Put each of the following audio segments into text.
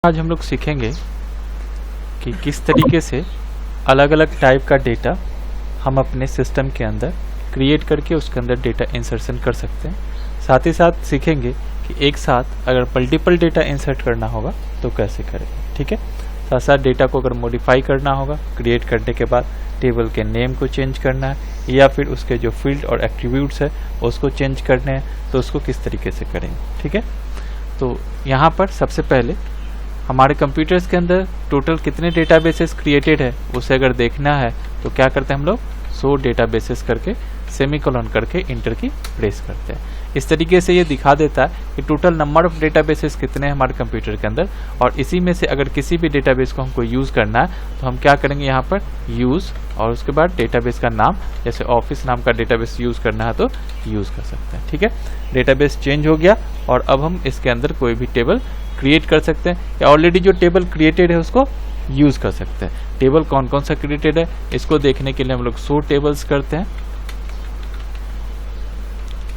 आज हम लोग सीखेंगे कि किस तरीके से अलग अलग टाइप का डेटा हम अपने सिस्टम के अंदर क्रिएट करके उसके अंदर डेटा इंसर्शन कर सकते हैं। साथ ही साथ सीखेंगे कि एक साथ अगर मल्टीपल डेटा इंसर्ट करना होगा तो कैसे करेंगे। ठीक है, साथ साथ डेटा को अगर मॉडिफाई करना होगा, क्रिएट करने के बाद टेबल के नेम को चेंज करना है या फिर उसके जो फील्ड और एट्रीब्यूट्स है उसको चेंज करने हैं, तो उसको किस तरीके से करेंगे। ठीक है, तो यहाँ पर सबसे पहले हमारे कंप्यूटर्स के अंदर टोटल कितने डेटाबेसेस क्रिएटेड है उसे अगर देखना है तो क्या करते हैं हम लोग, सो डेटाबेसेस करके सेमीकोलन करके इंटर की प्रेस करते हैं। इस तरीके से ये दिखा देता है कि टोटल नंबर ऑफ डेटाबेसेस कितने हैं हमारे कंप्यूटर के अंदर, और इसी में से अगर किसी भी डेटाबेस को हमको यूज़ करना है तो हम क्या करेंगे, यहाँ पर यूज़ और उसके बाद डेटाबेस का नाम, जैसे ऑफिस नाम का डेटाबेस यूज़ करना है तो यूज़ कर सकते हैं। ठीक है, डेटाबेस चेंज हो गया और अब हम इसके अंदर कोई भी टेबल क्रिएट कर सकते हैं या ऑलरेडी जो टेबल क्रिएटेड है उसको यूज कर सकते हैं। टेबल कौन कौन सा क्रिएटेड है इसको देखने के लिए हम लोग सो टेबल्स करते हैं,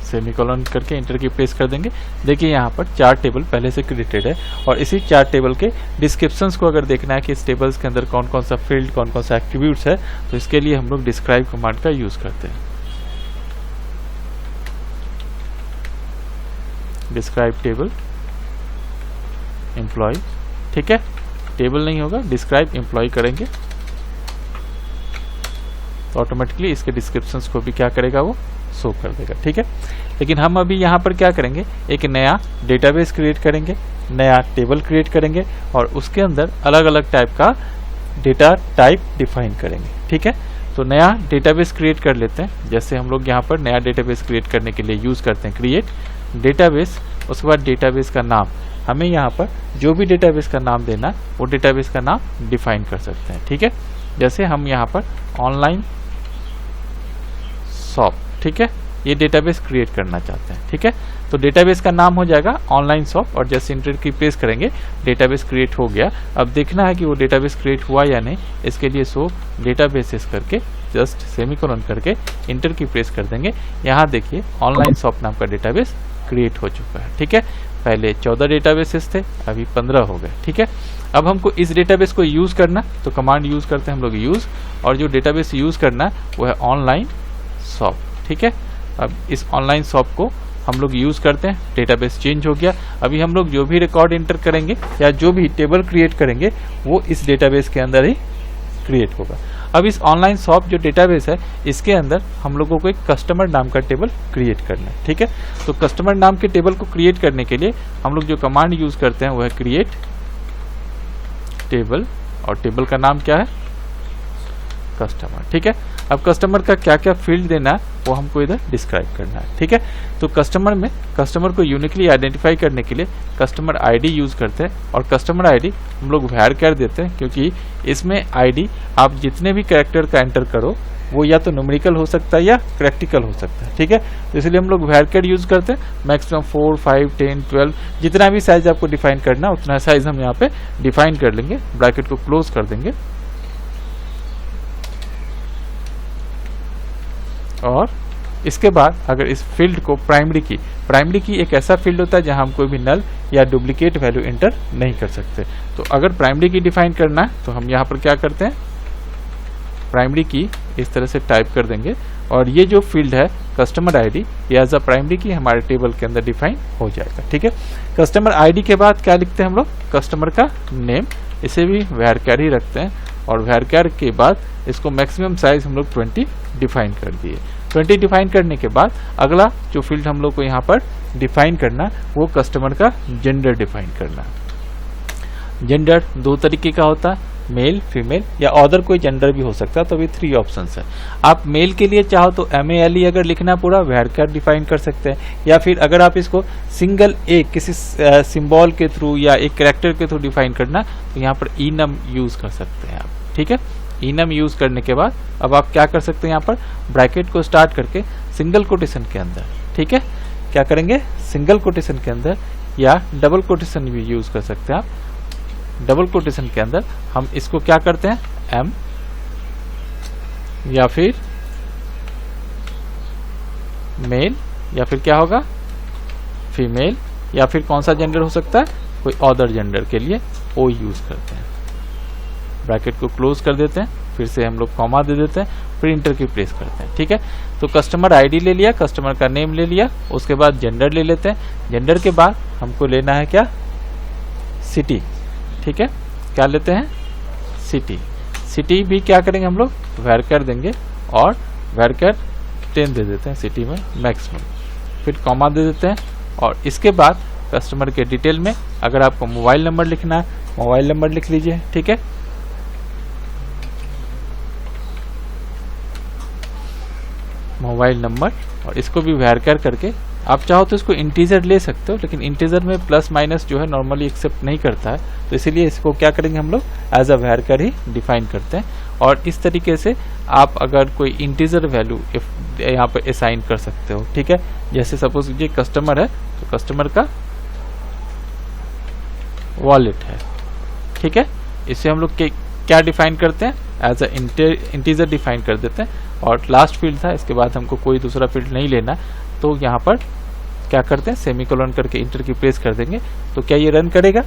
सेमीकोलन करके इंटर की प्रेस कर देंगे। देखिए यहाँ पर 4 टेबल पहले से क्रिएटेड है और इसी 4 टेबल के डिस्क्रिप्शंस को अगर देखना है कि इस टेबल्स के अंदर कौन कौन सा फील्ड, कौन कौन सा एट्रीब्यूट्स है, तो इसके लिए हम लोग डिस्क्राइब कमांड का यूज करते हैं। डिस्क्राइब टेबल एम्प्लॉय, ठीक है, टेबल नहीं होगा, डिस्क्राइब एम्प्लॉय करेंगे तो ऑटोमेटिकली इसके डिस्क्रिप्शंस को भी क्या करेगा, वो शो कर देगा। ठीक है, लेकिन हम अभी यहाँ पर क्या करेंगे, एक नया डेटाबेस क्रिएट करेंगे, नया टेबल क्रिएट करेंगे और उसके अंदर अलग अलग टाइप का डेटा टाइप डिफाइन करेंगे। ठीक है, तो नया डेटाबेस क्रिएट कर लेते हैं। जैसे हम लोग यहाँ पर नया डेटाबेस क्रिएट करने के लिए यूज करते हैं क्रिएट डेटाबेस, उसके बाद डेटाबेस का नाम, हमें यहाँ पर जो भी डेटाबेस का नाम देना वो डेटाबेस का नाम डिफाइन कर सकते हैं। ठीक है, जैसे हम यहाँ पर ऑनलाइन शॉप, ठीक है, ये डेटाबेस क्रिएट करना चाहते हैं। ठीक है, तो डेटाबेस का नाम हो जाएगा ऑनलाइन शॉप और जैसे इंटर की प्रेस करेंगे डेटाबेस क्रिएट हो गया। अब देखना है कि वो डेटाबेस क्रिएट हुआ या नहीं, इसके लिए सो डेटाबेसेस करके जस्ट सेमीकोलन करके इंटर की प्रेस कर देंगे। यहाँ देखिए ऑनलाइन शॉप नाम का डेटाबेस क्रिएट हो चुका है। ठीक है, पहले 14 डेटाबेसेस थे, अभी 15 हो गए। ठीक है, अब हमको इस डेटाबेस को यूज करना तो कमांड यूज करते हैं हम लोग यूज, और जो डेटाबेस यूज करना वो है ऑनलाइन शॉप। ठीक है, अब इस ऑनलाइन शॉप को हम लोग यूज करते हैं, डेटाबेस चेंज हो गया। अभी हम लोग जो भी रिकॉर्ड एंटर करेंगे या जो भी टेबल क्रिएट करेंगे वो इस डेटाबेस के अंदर ही क्रिएट होगा। अब इस ऑनलाइन शॉप जो डेटाबेस है इसके अंदर हम लोगों को एक कस्टमर नाम का टेबल क्रिएट करना है। ठीक है, तो कस्टमर नाम के टेबल को क्रिएट करने के लिए हम लोग जो कमांड यूज करते हैं वो है क्रिएट टेबल और टेबल का नाम क्या है, कस्टमर। ठीक है, अब कस्टमर का क्या क्या फील्ड देना है वो हमको इधर डिस्क्राइब करना है। ठीक है, तो कस्टमर में कस्टमर को यूनिकली आइडेंटिफाई करने के लिए कस्टमर आईडी यूज करते हैं और कस्टमर आईडी हम लोग वैर कर देते हैं, क्योंकि इसमें आईडी आप जितने भी कैरेक्टर का एंटर करो वो या तो न्यूमेरिकल हो सकता है या प्रैक्टिकल हो सकता है। ठीक है, तो इसलिए हम लोग वैर यूज करते हैं। मैक्सिमम 4, 5, 10, 12 जितना भी साइज आपको डिफाइन करना उतना साइज हम यहाँ पे डिफाइन कर लेंगे। ब्रैकेट को क्लोज कर देंगे और इसके बाद अगर इस फील्ड को प्राइमरी की एक ऐसा फील्ड होता है जहां हम कोई भी नल या डुप्लीकेट वैल्यू एंटर नहीं कर सकते। तो अगर प्राइमरी की डिफाइन करना है तो हम यहाँ पर क्या करते हैं, प्राइमरी की इस तरह से टाइप कर देंगे और ये जो फील्ड है कस्टमर आईडी या एज अ प्राइमरी की हमारे टेबल के अंदर डिफाइन हो जाएगा। ठीक है, कस्टमर आईडी के बाद क्या लिखते हैं हम लोग, कस्टमर का नेम, इसे भी वैर ही रखते हैं और वैर के बाद इसको मैक्सिमम साइज हम लोग 20 डिफाइन कर दिए। 20 डिफाइन करने के बाद अगला जो फील्ड हम लोग को यहाँ पर डिफाइन करना वो कस्टमर का जेंडर डिफाइन करना। जेंडर 2 तरीके का होता है, मेल, फीमेल या अदर कोई जेंडर भी हो सकता है। तो अभी 3 ऑप्शंस है। आप मेल के लिए चाहो तो MALE अगर लिखना पूरा वैर डिफाइन कर सकते हैं, या फिर अगर आप इसको सिंगल एक किसी सिंबल के थ्रू या एक कैरेक्टर के थ्रू डिफाइन करना तो यहाँ पर enum यूज कर सकते हैं आप। ठीक है, enum यूज करने के बाद अब आप क्या कर सकते हैं, यहाँ पर ब्रैकेट को स्टार्ट करके सिंगल कोटेशन के अंदर, ठीक है, क्या करेंगे, सिंगल कोटेशन के अंदर या डबल कोटेशन भी यूज कर सकते हैं आप। डबल कोटेशन के अंदर हम इसको क्या करते हैं, M या फिर मेल या फिर क्या होगा, फीमेल या फिर कौन सा जेंडर हो सकता है, कोई अदर जेंडर के लिए ओ यूज करते हैं। ब्रैकेट को क्लोज कर देते हैं, फिर से हम लोग कॉमा दे देते हैं, फिर इंटर की प्रेस करते हैं। ठीक है, तो कस्टमर आईडी ले लिया, कस्टमर का नेम ले लिया, उसके बाद जेंडर ले लेते हैं। जेंडर के बाद हमको लेना है क्या, सिटी। ठीक है, क्या लेते हैं, सिटी। सिटी भी क्या करेंगे हम लोग, वैरकर देंगे और वैरकर 10 दे देते हैं सिटी में मैक्सिमम, फिर कॉमा दे देते हैं। और इसके बाद कस्टमर के डिटेल में अगर आपको मोबाइल नंबर लिखना है, मोबाइल नंबर लिख लीजिए। ठीक है, मोबाइल नंबर, और इसको भी वैरकर करके, आप चाहो तो इसको इंटीजर ले सकते हो, लेकिन इंटीजर में प्लस माइनस जो है नॉर्मली एक्सेप्ट नहीं करता है, तो इसीलिए इसको क्या करेंगे हम लोग एज अ वैरकर ही डिफाइन करते हैं। और इस तरीके से आप अगर कोई इंटीजर वैल्यू यहाँ पे असाइन कर सकते हो। ठीक है, जैसे सपोज ये कस्टमर है, तो कस्टमर का वॉलेट है। ठीक है, इसे हम लोग क्या डिफाइन करते हैं, एज अ इंटीजर डिफाइन कर देते हैं। और लास्ट फील्ड था, इसके बाद हमको कोई दूसरा फील्ड नहीं लेना, तो यहाँ पर क्या करते हैं, सेमीकोलन करके इंटर की प्रेस कर देंगे। तो क्या ये रन करेगा,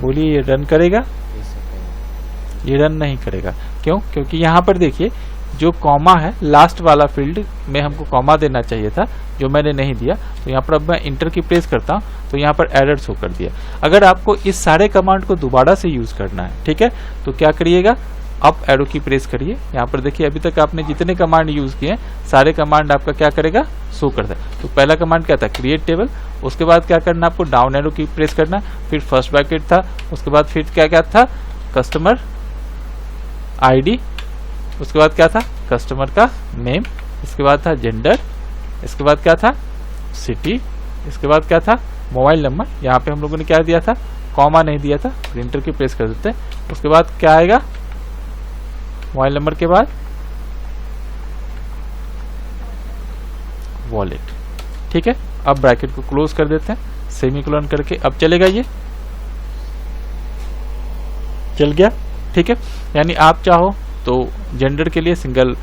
बोलिए, ये रन करेगा, ये रन नहीं करेगा। क्यों, क्योंकि यहाँ पर देखिए जो कॉमा है लास्ट वाला फील्ड में हमको कॉमा देना चाहिए था, जो मैंने नहीं दिया। तो यहाँ पर अब मैं इंटर की प्रेस करता हूँ, तो यहाँ पर एरर शो कर दिया। अगर आपको इस सारे कमांड को दोबारा से यूज करना है, ठीक है, तो क्या करिएगा, अप एरो की प्रेस करिए। यहाँ पर देखिए अभी तक आपने जितने कमांड यूज किए सारे कमांड आपका क्या करेगा, शो करता है। तो पहला कमांड क्या था, क्रिएट टेबल। उसके बाद क्या करना, आपको डाउन एरो की प्रेस करना, फिर फर्स्ट ब्रैकेट था, उसके बाद फिर क्या क्या था, कस्टमर आईडी, उसके बाद क्या था, कस्टमर का नेम, इसके बाद था जेंडर, इसके बाद क्या था, सिटी, इसके बाद क्या था, मोबाइल नंबर। यहाँ पे हम लोगों ने क्या दिया था, कॉमा नहीं दिया था, प्रिंटर की प्रेस कर देते हैं। उसके बाद क्या आएगा, मोबाइल नंबर के बाद वॉलेट। ठीक है, अब ब्रैकेट को क्लोज कर देते हैं, सेमीकोलन करके। अब चलेगा, ये चल गया। ठीक है, यानी आप चाहो तो जेंडर के लिए सिंगल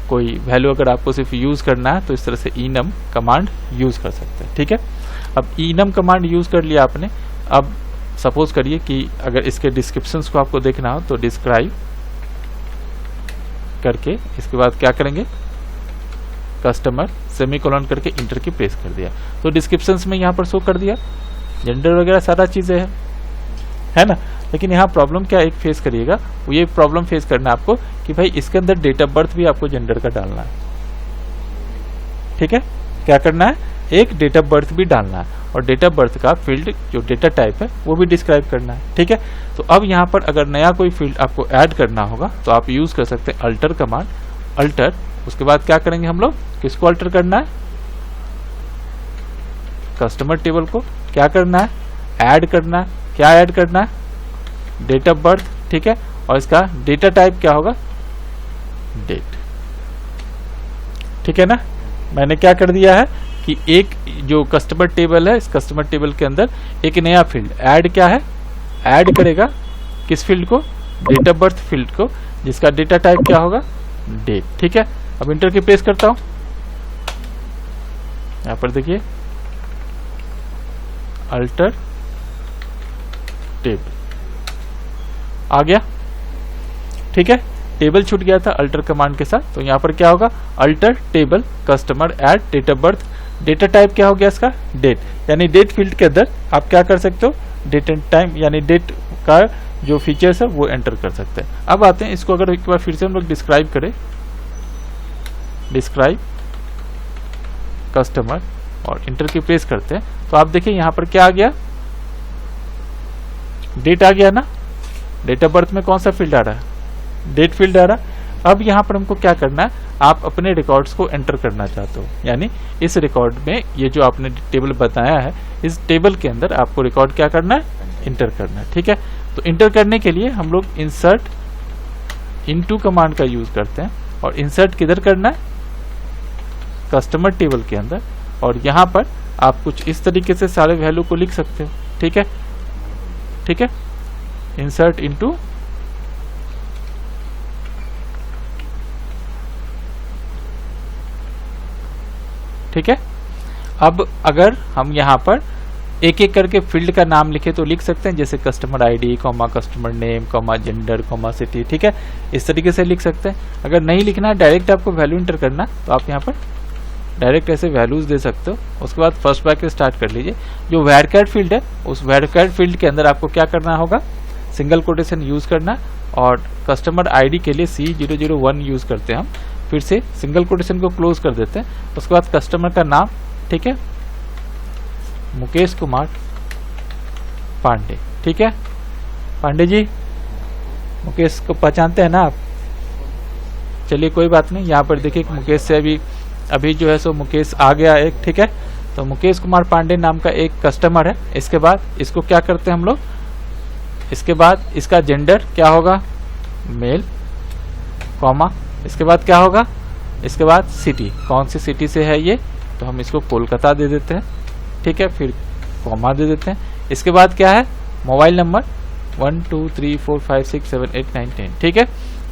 कोई वैल्यू अगर आपको सिर्फ यूज करना है, तो इस तरह से enum कमांड यूज कर सकते हैं। ठीक है, अब enum कमांड यूज कर लिया आपने। अब सपोज करिए कि अगर इसके डिस्क्रिप्शंस को आपको देखना हो, तो डिस्क्राइब करके इसके बाद क्या करेंगे, कस्टमर सेमीकोलन करके इंटर की प्रेस कर दिया, तो डिस्क्रिप्शंस में यहाँ पर शो कर दिया, जेंडर वगैरह सारा चीजें है ना। लेकिन यहाँ प्रॉब्लम क्या एक फेस करिएगा, वो ये प्रॉब्लम फेस करना है आपको कि भाई इसके अंदर डेट ऑफ बर्थ भी आपको जेंडर का डालना है। ठीक है, क्या करना है, एक डेट ऑफ बर्थ भी डालना है, और डेट ऑफ बर्थ का फील्ड जो डेटा टाइप है वो भी डिस्क्राइब करना है। ठीक है, तो अब यहाँ पर अगर नया कोई फील्ड आपको ऐड करना होगा, तो आप यूज कर सकते हैं अल्टर कमांड, अल्टर। उसके बाद क्या करेंगे हम लोग, किसको अल्टर करना है, कस्टमर टेबल को क्या करना है, ऐड करना है। क्या ऐड करना है, डेट ऑफ बर्थ। ठीक है, और इसका डेटा टाइप क्या होगा, डेट। ठीक है ना, मैंने क्या कर दिया है कि एक जो कस्टमर टेबल है, इस कस्टमर टेबल के अंदर एक नया फील्ड ऐड क्या है, ऐड करेगा किस फील्ड को, डेट ऑफ बर्थ फील्ड को, जिसका डेटा टाइप क्या होगा, डेट। ठीक है, अब इंटर की प्रेस करता हूं, यहां पर देखिए अल्टर टेबल आ गया। ठीक है, टेबल छूट गया था अल्टर कमांड के साथ, तो यहां पर क्या होगा, alter table customer add date of birth, data type क्या हो गया इसका, डेट। यानी डेट फील्ड के अंदर आप क्या कर सकते हो, डेट एंड टाइम यानी डेट का जो फीचर्स है वो एंटर कर सकते हैं। अब आते हैं इसको, अगर एक बार फिर से हम लोग डिस्क्राइब करें, डिस्क्राइब कस्टमर और इंटर की प्रेस करते हैं, तो आप देखिए यहां पर क्या आ गया, डेट आ गया ना। डेट ऑफ बर्थ में कौन सा फील्ड आ रहा है, डेट फील्ड आ रहा है। अब यहां पर हमको क्या करना है, आप अपने रिकॉर्ड्स को एंटर करना चाहते हो, यानी इस रिकॉर्ड में ये जो आपने टेबल बताया है, इस टेबल के अंदर आपको रिकॉर्ड क्या करना है, इंटर करना है। ठीक है, तो इंटर करने के लिए हम लोग इंसर्ट इनटू कमांड का यूज करते हैं, और इंसर्ट किधर करना है, कस्टमर टेबल के अंदर, और यहां पर आप कुछ इस तरीके से सारे वैल्यू को लिख सकते हो। ठीक है, ठीक है, इंसर्ट इनटू ठीक है। अब अगर हम यहाँ पर एक एक करके फील्ड का नाम लिखे तो लिख सकते हैं, जैसे customer ID, customer name, gender, city, ठीक है, इस तरीके से लिख सकते हैं। अगर नहीं लिखना है, डायरेक्ट आपको वैल्यू इंटर करना, तो आप यहाँ पर डायरेक्ट ऐसे वैल्यूज दे सकते हो। उसके बाद फर्स्ट ब्रैकेट स्टार्ट कर लीजिए। जो वैरकैट फील्ड है, उस वैरकैट फील्ड के अंदर आपको क्या करना होगा, सिंगल कोटेशन यूज करना, और कस्टमर आईडी के लिए C001 यूज करते हैं हम। फिर से सिंगल कोटेशन को क्लोज कर देते हैं। उसके बाद कस्टमर का नाम, ठीक है, मुकेश कुमार पांडे, ठीक है, पांडे जी, मुकेश को पहचानते हैं ना आप? चलिए कोई बात नहीं, यहाँ पर देखिए मुकेश से अभी जो है सो मुकेश आ गया एक, ठीक है। तो मुकेश कुमार पांडे नाम का एक कस्टमर है। इसके बाद इसको क्या करते हैं हम लोग, इसके बाद इसका जेंडर क्या होगा, मेल, कॉमा, इसके बाद क्या होगा, इसके बाद सिटी, कौन सी सिटी से है ये, तो हम इसको कोलकाता दे देते हैं, ठीक है, फिर कॉमा दे देते हैं। इसके बाद क्या है, मोबाइल नंबर 1 2 3 4 5 6 7 8 9 10, ठीक है,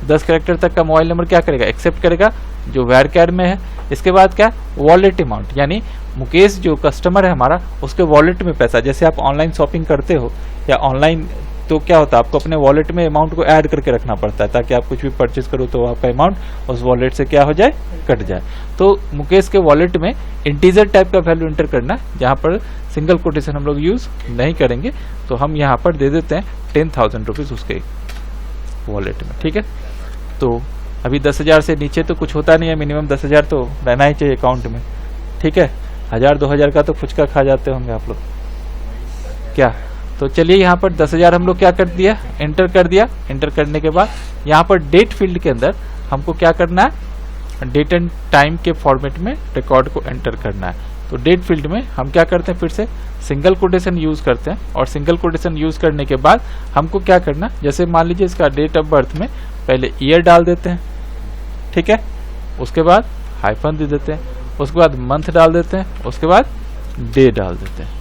10 कैरेक्टर तक का मोबाइल नंबर क्या करेगा, एक्सेप्ट करेगा, जो वैरकैट में है। इसके बाद क्या, वॉलेट अमाउंट, यानी मुकेश जो कस्टमर है हमारा, उसके वॉलेट में पैसा, जैसे आप ऑनलाइन शॉपिंग करते हो या ऑनलाइन, तो क्या होता है, आपको अपने वॉलेट में अमाउंट को ऐड करके रखना पड़ता है, ताकि आप कुछ भी परचेज करो तो आपका अमाउंट उस वॉलेट से क्या हो जाए, कट जाए। तो मुकेश के वॉलेट में इंटीजर टाइप का वैल्यू एंटर करना है, जहां पर सिंगल कोटेशन हम लोग यूज नहीं करेंगे। तो हम यहाँ पर दे देते हैं 10,000 रुपीज उसके वॉलेट में, ठीक है। तो अभी 10,000 से नीचे तो कुछ होता नहीं है, मिनिमम 10,000 तो रहना ही चाहिए अकाउंट में, ठीक है। 1,000-2,000 का तो फुचका खा जाते होंगे आप लोग क्या। तो चलिए यहाँ पर 10,000 हम लोग क्या कर दिया, एंटर कर दिया। एंटर करने के बाद यहाँ पर डेट फील्ड के अंदर हमको क्या करना है, डेट एंड टाइम के फॉर्मेट में रिकॉर्ड को एंटर करना है। तो डेट फील्ड में हम क्या करते हैं, फिर से सिंगल कोटेशन यूज करते हैं, और सिंगल कोटेशन यूज करने के बाद हमको क्या करना, जैसे मान लीजिए इसका डेट ऑफ बर्थ में पहले ईयर डाल देते हैं, ठीक है, उसके बाद हाइफन दे देते हैं, उसके बाद मंथ डाल देते हैं, उसके बाद डे डाल देते हैं,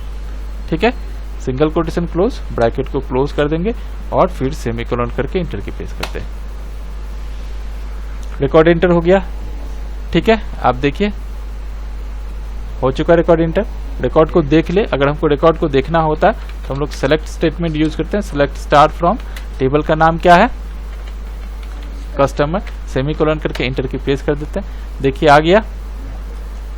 ठीक है। सिंगल कोटेशन क्लोज, ब्रैकेट को क्लोज कर देंगे और फिर सेमीकोलन करके इंटर की प्रेस करते हैं। रिकॉर्ड इंटर हो गया, ठीक है। आप देखिए हो चुका रिकॉर्ड इंटर। रिकॉर्ड को देख ले, अगर हमको रिकॉर्ड को देखना होता है तो हम लोग सेलेक्ट स्टेटमेंट यूज करते हैं। सेलेक्ट स्टार फ्रॉम, टेबल का नाम क्या है, कस्टमर, सेमीकोलन करके इंटर की प्रेस कर देते हैं। देखिए आ गया,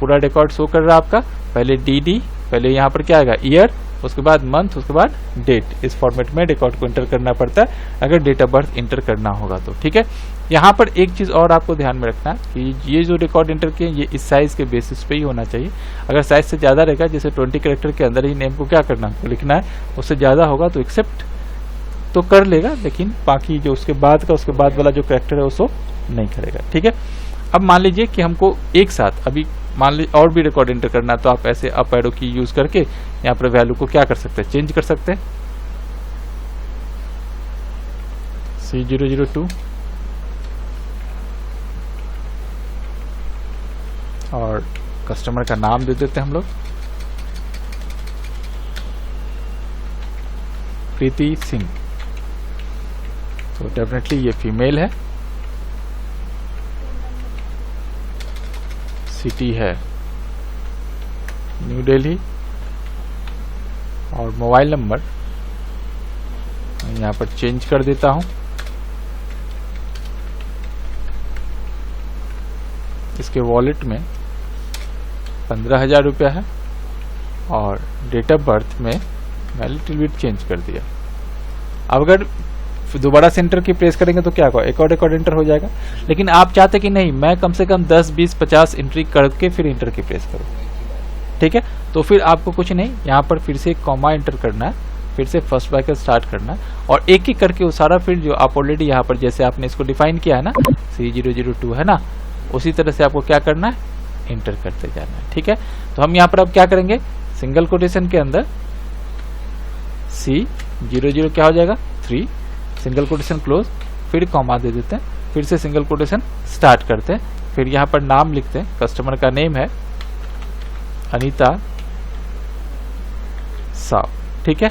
पूरा रिकॉर्ड शो कर रहा है आपका। पहले डी, पहले यहाँ पर क्या आएगा, ईयर, उसके बाद मंथ, उसके बाद डेट। इस फॉर्मेट में रिकॉर्ड को इंटर करना पड़ता है अगर डेट ऑफ बर्थ इंटर करना होगा तो, ठीक है। यहाँ पर एक चीज और आपको ध्यान में रखना कि ये जो रिकॉर्ड इंटर किए ये इस साइज के बेसिस पे ही होना चाहिए। अगर साइज से ज्यादा रहेगा, जैसे 20 कैरेक्टर के अंदर ही नेम को क्या करना है, लिखना है, उससे ज्यादा होगा तो एक्सेप्ट तो कर लेगा, लेकिन बाकी जो उसके बाद वाला जो कैरेक्टर है उसको नहीं करेगा, ठीक है। अब मान लीजिए कि हमको एक साथ अभी मान लीजिए और भी रिकॉर्ड एंटर करना है, तो आप ऐसे अप एरो की यूज करके यहाँ पर वैल्यू को क्या कर सकते हैं, चेंज कर सकते हैं। C002 और कस्टमर का नाम दे देते हैं हम लोग, प्रीति सिंह। तो डेफिनेटली ये फीमेल है, सिटी है न्यू दिल्ली, और मोबाइल नंबर यहाँ पर चेंज कर देता हूं। इसके वॉलेट में 15,000 रुपया है, और डेट ऑफ बर्थ में मैं लिटिल बिट चेंज कर दिया। अब अगर दोबारा सेंटर की प्रेस करेंगे तो क्या होगा, एक और एंटर हो जाएगा। लेकिन आप चाहते कि नहीं, मैं कम से कम 10 20 50 एंट्री करके फिर इंटर की प्रेस करूं, ठीक है। तो फिर आपको कुछ नहीं, यहाँ पर फिर से एक कॉमा एंटर करना है, फिर से फर्स्ट ब्रैकेट स्टार्ट करना है, और एक एक करके वो सारा फील्ड जो आप ऑलरेडी यहाँ पर जैसे आपने इसको डिफाइन किया है ना, C002 है ना, उसी तरह से आपको क्या करना है, इंटर करते जाना है, ठीक है। तो हम यहाँ पर अब क्या करेंगे, सिंगल कोटेशन के अंदर C00 क्या हो जाएगा 3, सिंगल कोटेशन क्लोज, फिर कॉमा दे देते हैं, फिर से सिंगल कोटेशन स्टार्ट करते हैं, फिर यहाँ पर नाम लिखते हैं, कस्टमर का नेम है अनीता साव, ठीक है।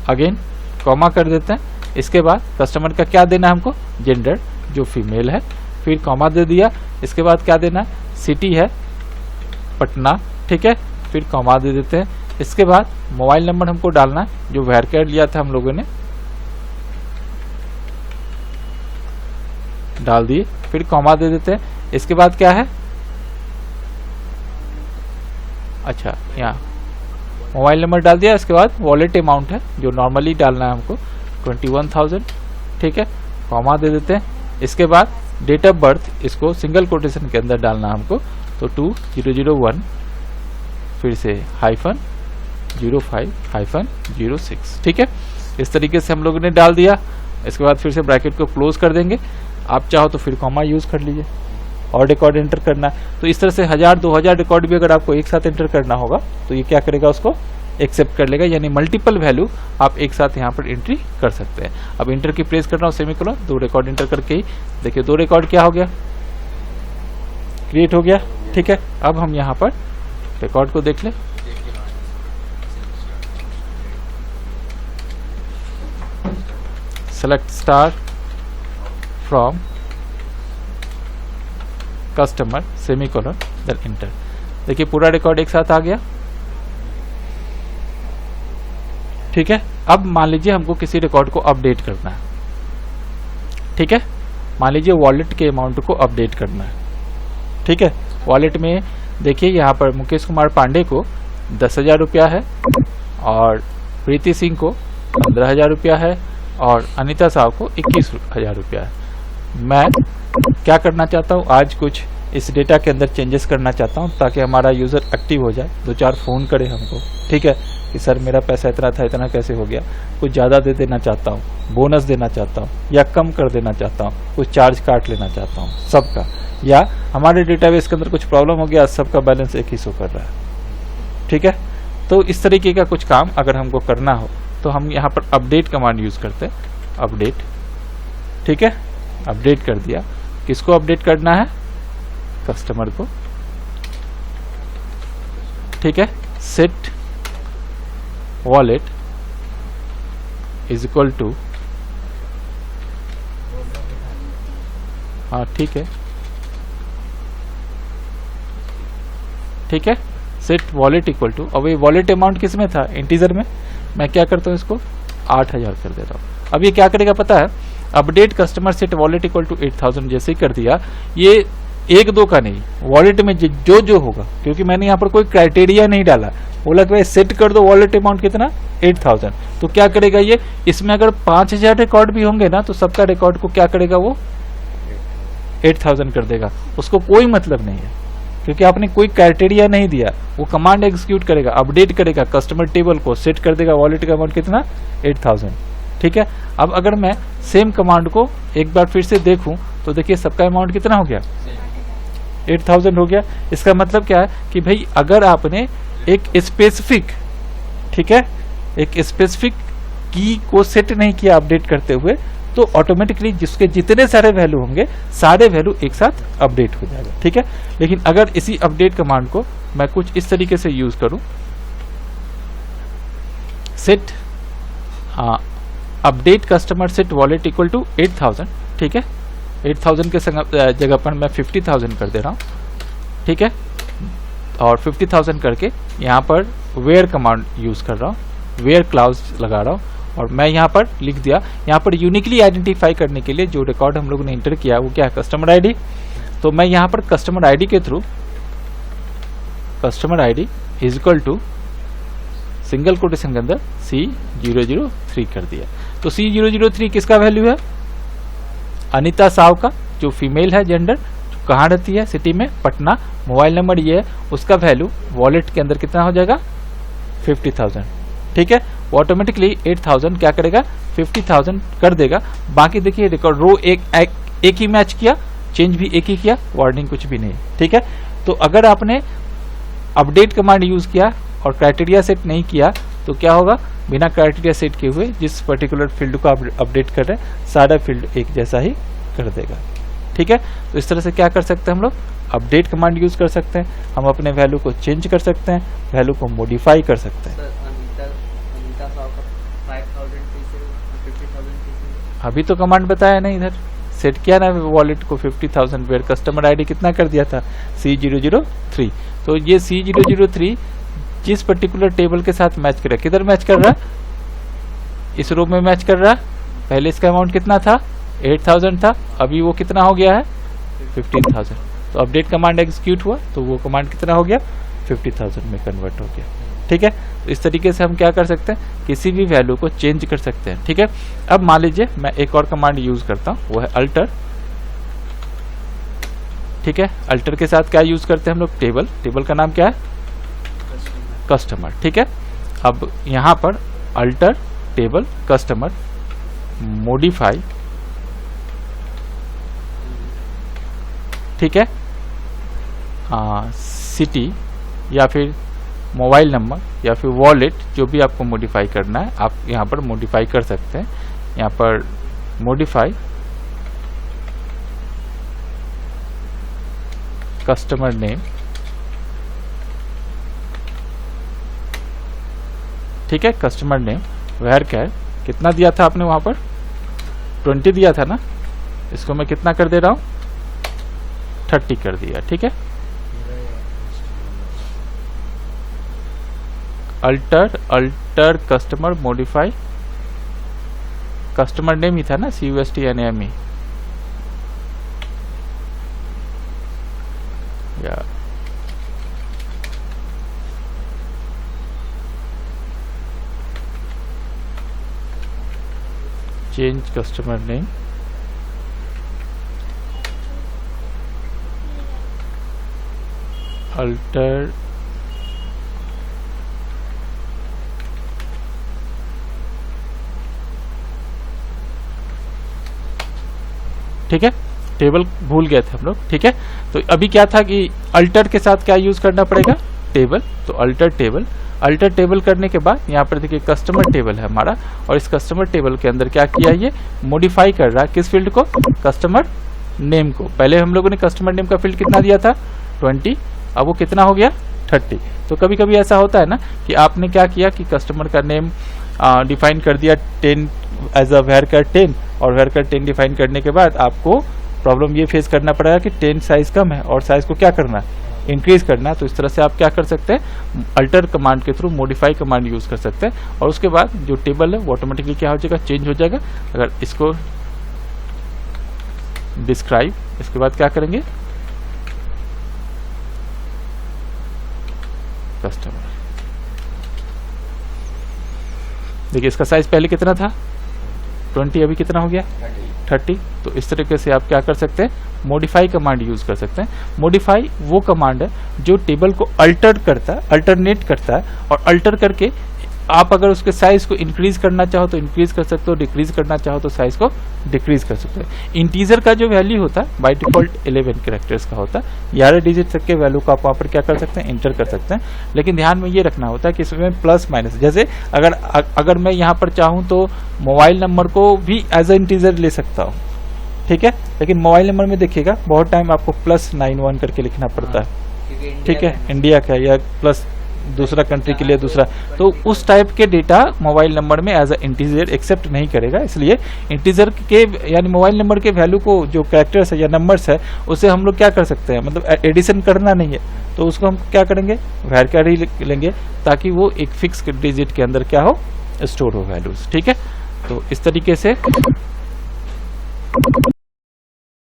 अगेन कॉमा कर देते हैं। इसके बाद कस्टमर का क्या देना है हमको, जेंडर जो फीमेल है, फिर कॉमा दे दिया। इसके बाद क्या देना है, सिटी है पटना, ठीक है, फिर कॉमा दे देते हैं। इसके बाद मोबाइल नंबर हमको डालना है जो varchar लिया था हम लोगों ने, डाल दिए, फिर कॉमा दे देते हैं। इसके बाद क्या है, अच्छा यहाँ मोबाइल नंबर डाल दिया। इसके बाद वॉलेट अमाउंट है जो नॉर्मली डालना है हमको 21,000, ठीक है, कॉमा दे देते हैं। इसके बाद डेट ऑफ बर्थ इसको सिंगल कोटेशन के अंदर डालना है हमको, तो 2001 फिर से -05-06, ठीक है। इस तरीके से हम लोगों ने डाल दिया। इसके बाद फिर से ब्रैकेट को क्लोज कर देंगे। आप चाहो तो फिर कॉमा यूज कर लीजिए और रिकॉर्ड एंटर करना है। तो इस तरह से 1000-2000 रिकॉर्ड भी अगर आपको एक साथ एंटर करना होगा तो ये क्या करेगा, उसको एक्सेप्ट कर लेगा, यानी मल्टीपल वैल्यू आप एक साथ यहाँ पर एंट्री कर सकते हैं। अब एंटर की प्रेस करना हो, सेमीकोलन, 2 रिकॉर्ड एंटर करके ही देखिए 2 रिकॉर्ड क्या हो गया, क्रिएट हो गया, ठीक है। अब हम यहाँ पर रिकॉर्ड को देख लें। Select star from customer semicolon then enter. देखिए पूरा रिकॉर्ड एक साथ आ गया, ठीक है। अब मान लीजिए हमको किसी रिकॉर्ड को अपडेट करना है, ठीक है। मान लीजिए वॉलेट के अमाउंट को अपडेट करना है, ठीक है। वॉलेट में देखिए यहाँ पर मुकेश कुमार पांडे को 10,000 रुपया है और प्रीति सिंह को 15,000 रुपया है और अनीता साहब को 21,000 रुपया है। मैं क्या करना चाहता हूँ, आज कुछ इस डेटा के अंदर चेंजेस करना चाहता हूँ ताकि हमारा यूजर एक्टिव हो जाए, 2-4 फोन करे हमको, ठीक है, कि सर मेरा पैसा इतना था, इतना कैसे हो गया, कुछ ज़्यादा दे देना चाहता हूँ, बोनस देना चाहता हूँ या कम कर देना चाहता हूँ, कुछ चार्ज काट लेना चाहता हूँ सबका, या हमारे डेटाबेस के अंदर कुछ प्रॉब्लम हो गया, सबका बैलेंस एक ही शो कर रहा है, ठीक है। तो इस तरीके का कुछ काम अगर हमको करना हो तो हम यहाँ पर अपडेट कमांड यूज करते हैं, अपडेट, ठीक है। अपडेट कर दिया, किसको अपडेट करना है, कस्टमर को, ठीक है। Set wallet is equal to, हाँ ठीक है, ठीक है, सेट वॉलेट इक्वल टू, अब ये वॉलेट अमाउंट किस में था, इंटीजर में, मैं क्या करता हूँ इसको 8,000 कर दे रहा हूँ। अब ये क्या करेगा पता है, update customer set wallet equal to 8,000 जैसे ही कर दिया, ये 1-2 का नहीं, वॉलेट में जो होगा, क्योंकि मैंने यहाँ पर कोई क्राइटेरिया नहीं डाला, बोला कि भाई सेट कर दो वॉलेट अमाउंट कितना 8,000, तो क्या करेगा ये, इसमें अगर 5,000 रिकॉर्ड भी होंगे ना तो सबका रिकॉर्ड को क्या करेगा, वो 8,000 कर देगा, उसको कोई मतलब नहीं है क्योंकि आपने कोई क्राइटेरिया नहीं दिया। वो कमांड एग्जीक्यूट करेगा, अपडेट करेगा, कस्टमर टेबल को सेट कर देगा, वॉलेट का अमाउंट कितना 8,000, ठीक है। अब अगर मैं सेम कमांड को एक बार फिर से देखूं तो देखिए सबका अमाउंट कितना हो गया, 8,000 हो गया। इसका मतलब क्या है कि भाई अगर आपने एक स्पेसिफिक, ठीक है, एक स्पेसिफिक की को सेट नहीं किया अपडेट करते हुए तो ऑटोमेटिकली जिसके जितने सारे वैल्यू होंगे सारे वैल्यू एक साथ अपडेट हो जाएगा, ठीक है। लेकिन अगर इसी अपडेट कमांड को मैं कुछ इस तरीके से यूज करूं, set update customer set wallet equal to 8,000, ठीक है, 8,000 के जगह पर मैं 50,000 कर दे रहा हूं, ठीक है, और 50,000 करके यहाँ पर वेयर कमांड यूज कर रहा हूँ, वेयर क्लाउज लगा रहा हूँ और मैं यहाँ पर लिख दिया, यहाँ पर यूनिकली आइडेंटिफाई करने के लिए जो रिकॉर्ड हम लोगों ने इंटर किया वो क्या है, कस्टमर आईडी। तो मैं यहाँ पर कस्टमर आईडी के through customer ID is equal to single quotation के अंदर C003 कर दिया। तो C003 किसका वैल्यू है, अनीता साव का, जो फीमेल है, जेंडर, कहाँ रहती है, सिटी में पटना, मोबाइल नंबर ये है, उसका वैल्यू वॉलेट के अंदर कितना हो जाएगा 50,000, ठीक है। वो ऑटोमेटिकली 8,000 क्या करेगा 50,000 कर देगा। बाकी देखिए रिकॉर्ड रो एक ही मैच किया, चेंज भी एक ही किया, वार्निंग कुछ भी नहीं, ठीक है। तो अगर आपने अपडेट कमांड यूज किया और क्राइटेरिया सेट नहीं किया तो क्या होगा, बिना क्राइटेरिया सेट किए हुए जिस पर्टिकुलर फील्ड को आप अपडेट कर रहे हैं सारा फील्ड एक जैसा ही कर देगा, ठीक है। तो इस तरह से क्या कर सकते हैं हम लोग, अपडेट कमांड यूज कर सकते हैं, हम अपने वैल्यू को चेंज कर सकते हैं, वैल्यू को मॉडिफाई कर सकते हैं। अभी तो कमांड बताया नहीं, इधर सेट किया ना वॉलेट को 50,000 वेयर कस्टमर आईडी कितना कर दिया था C003। तो ये C003 जिस पर्टिकुलर टेबल के साथ मैच कर रहा है, किधर मैच कर रहा है, इस रो में मैच कर रहा है। पहले इसका अमाउंट कितना था, 8000 था, अभी वो कितना हो गया है, 15000। तो अपडेट कमांड एग्जीक्यूट हुआ तो वो कमांड कितना हो गया, 50000 में कन्वर्ट हो गया। ठीक है, तो इस तरीके से हम क्या कर सकते हैं, किसी भी वैल्यू को चेंज कर सकते हैं। ठीक है, अब मान लीजिए मैं एक और कमांड यूज करता हूं, वो है अल्टर। ठीक है, अल्टर के साथ क्या यूज करते हैं हम लोग, टेबल। टेबल का नाम क्या है, कस्टमर। ठीक है, अब यहां पर अल्टर टेबल कस्टमर मॉडिफाई। ठीक है, सिटी या फिर मोबाइल नंबर या फिर वॉलेट, जो भी आपको मॉडिफाई करना है आप यहाँ पर मॉडिफाई कर सकते हैं। यहाँ पर मॉडिफाई कस्टमर नेम। ठीक है, कस्टमर नेम वेयर कैर, कितना दिया था आपने वहां पर, 20 दिया था ना, इसको मैं कितना कर दे रहा हूं, 30 कर दिया। ठीक है, alter customer modify, customer name ही था ना, CUSTNAME, या चेंज कस्टमर नेम, अल्टर ठीक है, टेबल भूल गए थे हम लोग। ठीक है, तो अभी क्या था कि अल्टर के साथ क्या यूज करना पड़ेगा, टेबल। तो अल्टर टेबल, अल्टर टेबल करने के बाद यहाँ पर देखिए कस्टमर टेबल है हमारा, और इस कस्टमर टेबल के अंदर क्या किया, ये मॉडिफाई कर रहा है किस फील्ड को, कस्टमर नेम को। पहले हम लोगों ने कस्टमर नेम का फील्ड कितना दिया था, 20, अब वो कितना हो गया, 30। तो कभी कभी ऐसा होता है ना कि आपने क्या किया कि कस्टमर का नेम डिफाइन कर दिया 10 एज अ वेयर 10, और वेयर 10 डिफाइन करने के बाद आपको प्रॉब्लम ये फेस करना पड़ेगा कि 10 साइज कम है और साइज को क्या करना है, इंक्रीज करना है। तो इस तरह से आप क्या कर सकते हैं, अल्टर कमांड के थ्रू मॉडिफाई कमांड यूज कर सकते हैं, और उसके बाद जो टेबल है वो ऑटोमेटिकली क्या हो जाएगा, चेंज हो जाएगा। अगर इसको डिस्क्राइब, इसके बाद क्या करेंगे, कस्टमर। देखिए इसका साइज पहले कितना था, 20, अभी कितना हो गया, 30। तो इस तरीके से आप क्या कर सकते हैं, मॉडिफाई कमांड यूज कर सकते हैं। मॉडिफाई वो कमांड है जो टेबल को अल्टर करता है, अल्टरनेट करता है, और अल्टर करके आप अगर उसके साइज को इंक्रीज करना चाहो तो इंक्रीज कर सकते हो, डिक्रीज करना चाहो तो साइज को डिक्रीज कर सकते हो। इंटीजर का जो वैल्यू होता है बाय डिफॉल्ट 11 कैरेक्टर्स का होता है, 11 डिजिट तक के वैल्यू को आप वहाँ पर क्या कर सकते हैं, इंटर कर सकते हैं। लेकिन ध्यान में ये रखना होता है कि इसमें प्लस माइनस, जैसे अगर मैं यहाँ पर चाहूँ तो मोबाइल नंबर को भी एज अ इंटीजर ले सकता हूँ। ठीक है, लेकिन मोबाइल नंबर में देखिएगा बहुत टाइम आपको +91 करके लिखना पड़ता है। ठीक है, इंडिया का या प्लस दूसरा कंट्री के लिए दूसरा, तो उस टाइप के डेटा मोबाइल नंबर में एज अ इंटीजर एक्सेप्ट नहीं करेगा। इसलिए इंटीजर के यानी मोबाइल नंबर के वैल्यू को जो कैरेक्टर्स है या नंबर्स है उसे हम लोग क्या कर सकते हैं, मतलब एडिशन करना नहीं है, तो उसको हम क्या करेंगे, वैर ही लेंगे, ताकि वो एक फिक्स डिजिट के अंदर क्या हो, स्टोर हो वैल्यूज। ठीक है, तो इस तरीके से